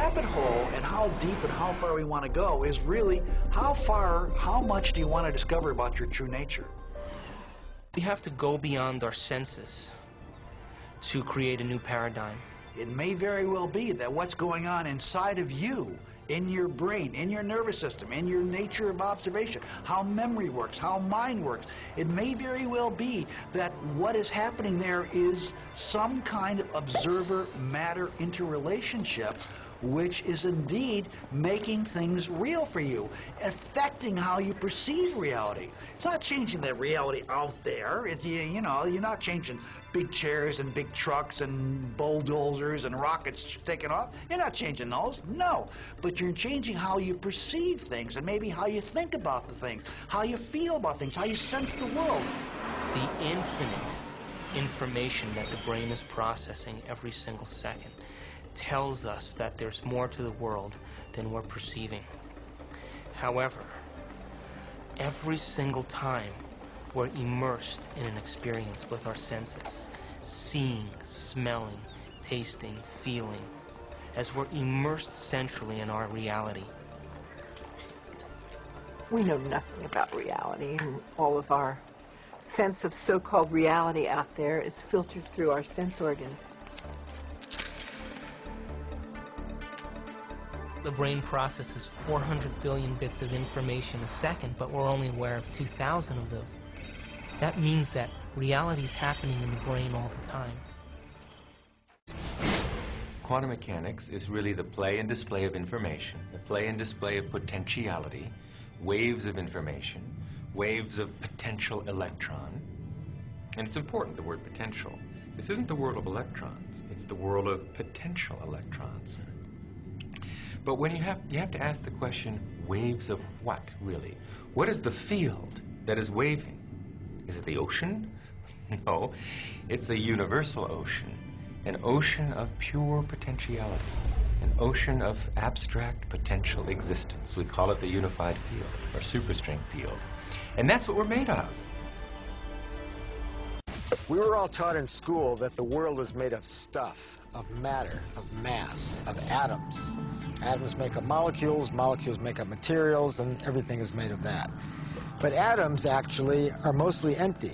rabbit hole and how deep and how far we want to go is really how much do you want to discover about your true nature? We have to go beyond our senses to create a new paradigm. It may very well be that what's going on inside of you, in your brain, in your nervous system, in your nature of observation, how memory works, how mind works, it may very well be that what is happening there is some kind of observer-matter interrelationship which is indeed making things real for you, affecting how you perceive reality. It's not changing the reality out there. You know, you're not changing big chairs and big trucks and bulldozers and rockets taking off. You're not changing those, no. But you're changing how you perceive things and maybe how you think about the things, how you feel about things, how you sense the world. The infinite information that the brain is processing every single second tells us that there's more to the world than we're perceiving. However, every single time we're immersed in an experience with our senses, seeing, smelling, tasting, feeling, as we're immersed centrally in our reality. We know nothing about reality, and all of our sense of so-called reality out there is filtered through our sense organs. The brain processes 400 billion bits of information a second, but we're only aware of 2,000 of those. That means that reality is happening in the brain all the time. Quantum mechanics is really the play and display of information, the play and display of potentiality, waves of information, waves of potential electron. And it's important, the word potential. This isn't the world of electrons, it's the world of potential electrons. But when you have to ask the question, waves of what, really? What is the field that is waving? Is it the ocean? No, it's a universal ocean, an ocean of pure potentiality, an ocean of abstract potential existence. We call it the unified field, or superstring field. And that's what we're made of. We were all taught in school that the world is made of stuff, of matter, of mass, of atoms. Atoms make up molecules, molecules make up materials, and everything is made of that. But atoms actually are mostly empty.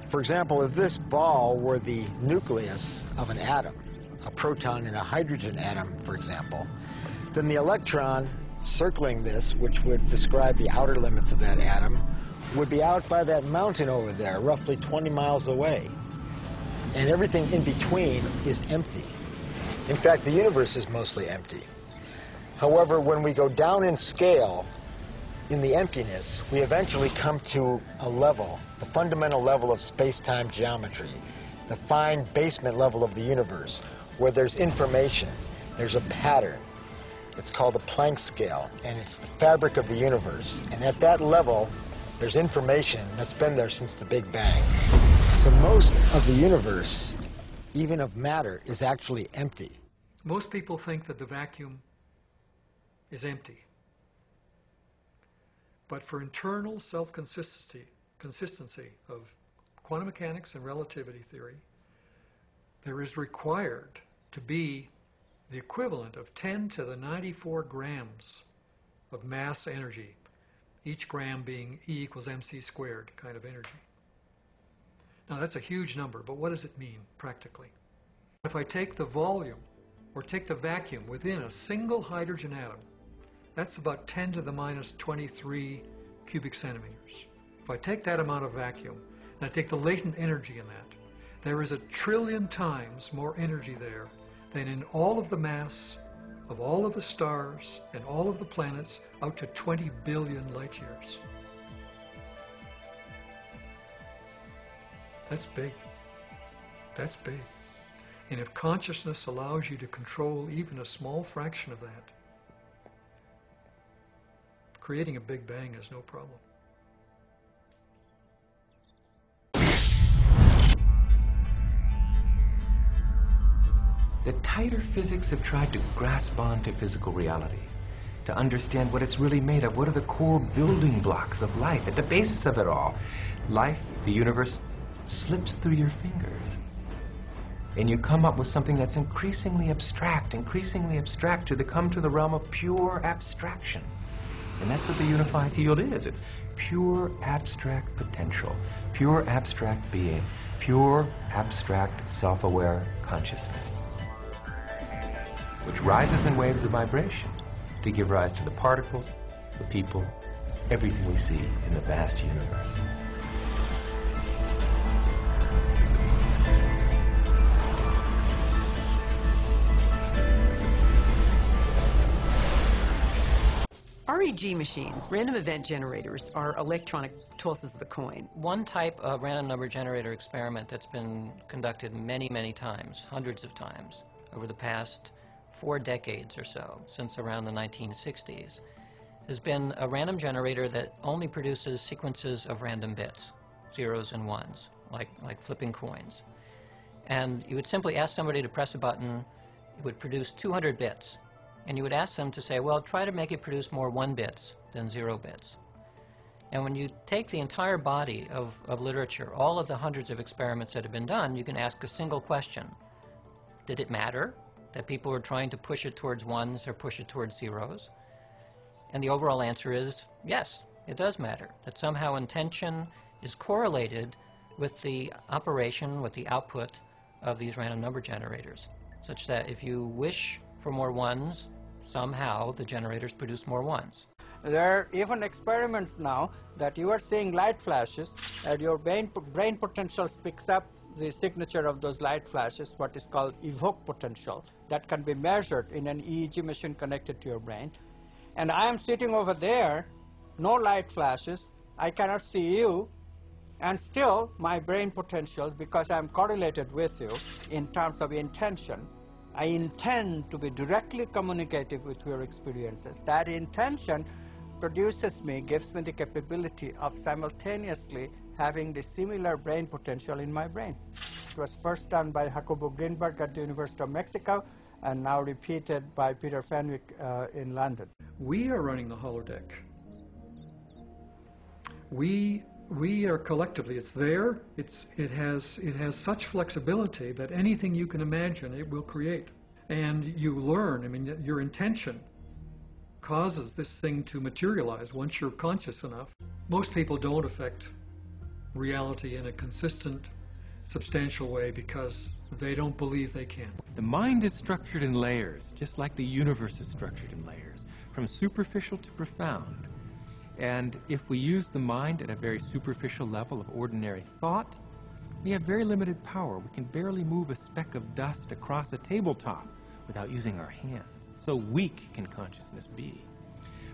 For example, if this ball were the nucleus of an atom, a proton and a hydrogen atom, for example, then the electron circling this, which would describe the outer limits of that atom, would be out by that mountain over there, roughly 20 miles away. And everything in between is empty. In fact, the universe is mostly empty. However, when we go down in scale, in the emptiness, we eventually come to a level, the fundamental level of space-time geometry, the fine basement level of the universe, where there's information, there's a pattern. It's called the Planck scale, and it's the fabric of the universe. And at that level, there's information that's been there since the Big Bang. So most of the universe, even of matter, is actually empty. Most people think that the vacuum is empty. But for internal self-consistency of quantum mechanics and relativity theory, there is required to be the equivalent of 10 to the 94 grams of mass energy, each gram being E equals mc squared kind of energy. Now that's a huge number, but what does it mean practically? If I take the volume or take the vacuum within a single hydrogen atom, that's about 10 to the minus 23 cubic centimeters. If I take that amount of vacuum and I take the latent energy in that, there is 1 trillion times more energy there than in all of the mass of all of the stars and all of the planets out to 20 billion light years. That's big. That's big. And if consciousness allows you to control even a small fraction of that, creating a Big Bang is no problem. The tighter physics have tried to grasp onto physical reality, to understand what it's really made of. What are the core building blocks of life? At the basis of it all, life, the universe, slips through your fingers. and you come up with something that's increasingly abstract to come to the realm of pure abstraction. And that's what the unified field is. It's pure abstract potential, pure abstract being, pure abstract self-aware consciousness, which rises in waves of vibration to give rise to the particles, the people, everything we see in the vast universe. REG machines, random event generators, are electronic tosses of the coin. One type of random number generator experiment that's been conducted many, many times, hundreds of times, over the past 4 decades or so, since around the 1960s, has been a random generator that only produces sequences of random bits, zeros and ones, like flipping coins. And you would simply ask somebody to press a button, it would produce 200 bits. And you would ask them to say, well, try to make it produce more 1 bits than 0 bits. And when you take the entire body of literature, all of the hundreds of experiments that have been done, you can ask a single question. Did it matter that people were trying to push it towards ones or push it towards zeros? And the overall answer is yes, it does matter. That somehow intention is correlated with the operation, with the output of these random number generators, such that if you wish for more ones, somehow the generators produce more ones. There are even experiments now that you are seeing light flashes and your brain potentials picks up the signature of those light flashes, what is called evoke potential, that can be measured in an EEG machine connected to your brain. And I am sitting over there, no light flashes, I cannot see you, and still my brain potentials, because I am correlated with you in terms of intention, I intend to be directly communicative with your experiences. That intention produces me, gives me the capability of simultaneously having the similar brain potential in my brain. It was first done by Jacobo Greenberg at the University of Mexico and now repeated by Peter Fenwick in London. We are running the holodeck. We are collectively, it's there, it has such flexibility that anything you can imagine it will create. And you learn, I mean, your intention causes this thing to materialize once you're conscious enough. Most people don't affect reality in a consistent, substantial way because they don't believe they can. The mind is structured in layers, just like the universe is structured in layers, from superficial to profound. And if we use the mind at a very superficial level of ordinary thought, we have very limited power. We can barely move a speck of dust across a tabletop without using our hands. So weak can consciousness be.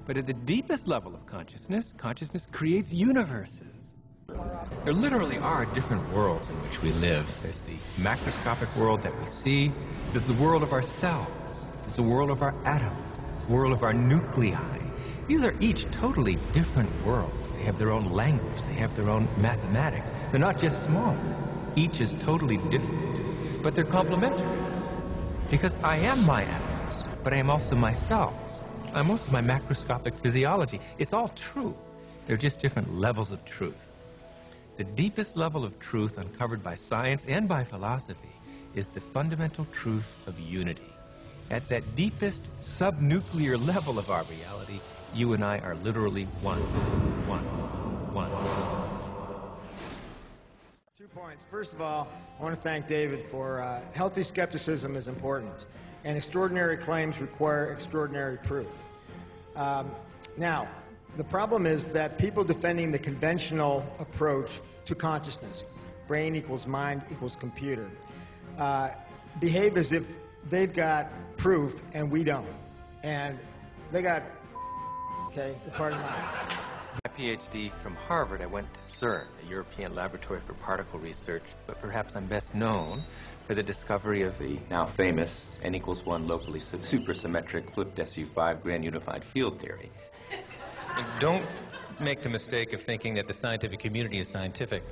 But at the deepest level of consciousness, consciousness creates universes. There literally are different worlds in which we live. There's the macroscopic world that we see. There's the world of our cells. There's the world of our atoms. There's the world of our nuclei. These are each totally different worlds. They have their own language. They have their own mathematics. They're not just small. Each is totally different, but they're complementary. Because I am my atoms, but I am also my cells. I'm also my macroscopic physiology. It's all true. They're just different levels of truth. The deepest level of truth uncovered by science and by philosophy is the fundamental truth of unity. At that deepest subnuclear level of our reality, you and I are literally one. 2 points. First of all, I want to thank David for healthy skepticism is important, and extraordinary claims require extraordinary proof. Now, the problem is that people defending the conventional approach to consciousness, brain equals mind equals computer, behave as if they've got proof and we don't. And they got, okay, pardon my... My PhD from Harvard, I went to CERN, the European Laboratory for Particle Research, but perhaps I'm best known for the discovery of the now famous n=1 locally supersymmetric flipped SU5 grand unified field theory. And don't make the mistake of thinking that the scientific community is scientific.